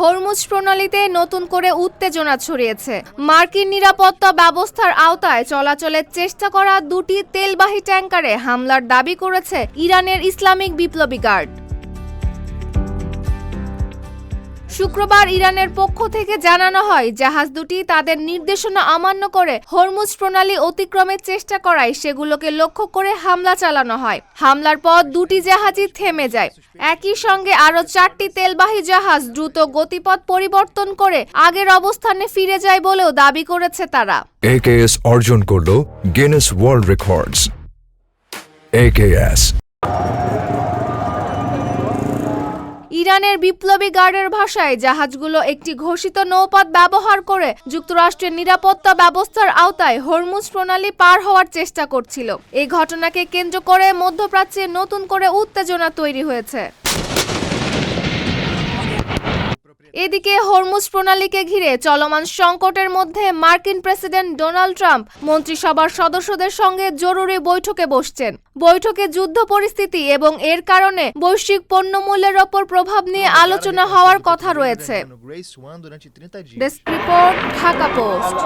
Hormuz প্রণালীতে নতুন করে উত্তেজনা ছড়িয়েছে। মার্কিন নিরাপত্তা ব্যবস্থার আওতায় চলাচলের চেষ্টা করা দুটি তেলবাহী ট্যাংকারে হামলার দাবি করেছে ইরানের ইসলামিক বিপ্লবী গার্ড। শুক্রবার ইরানের পক্ষ থেকে জানানো হয়, জাহাজ দুটি তাদের নির্দেশনা অমান্য করে হরমুজ প্রণালী অতিক্রমের চেষ্টা করায় সেগুলোকে লক্ষ্য করে হামলা চালানো হয়। হামলার পর দুটি জাহাজই থেমে যায়। একই সঙ্গে আরও 4টি তেলবাহী জাহাজ দ্রুত গতিপথ পরিবর্তন করে আগের অবস্থানে ফিরে যায় বলেও দাবি করেছে তারা। AKS অর্জন করল গিনেস ওয়ার্ল্ড রেকর্ডস। AKS ইরানের বিপ্লবী গার্ডের ভাষায় জাহাজগুলো একটি ঘোষিত নৌপথ ব্যবহার করে যুক্তরাষ্ট্রের নিরাপত্তা ব্যবস্থার আওতায় হরমুজ প্রণালী পার হওয়ার চেষ্টা করছিল। এই ঘটনাকে কেন্দ্র করে মধ্যপ্রাচ্যে নতুন করে উত্তেজনা তৈরি হয়েছে। এদিকে হরমুজ প্রণালীকে ঘিরে চলমান সংকটের মধ্যে মার্কিন প্রেসিডেন্ট ডোনাল্ড ট্রাম্প মন্ত্রিসভার সদস্যদের সঙ্গে জরুরি বৈঠকে বসছেন। বৈঠকে যুদ্ধ পরিস্থিতি এবং এর কারণে বৈশ্বিক পণ্যমূল্যের ওপর প্রভাব নিয়ে আলোচনা হওয়ার কথা রয়েছে। Desk report, Dhaka post.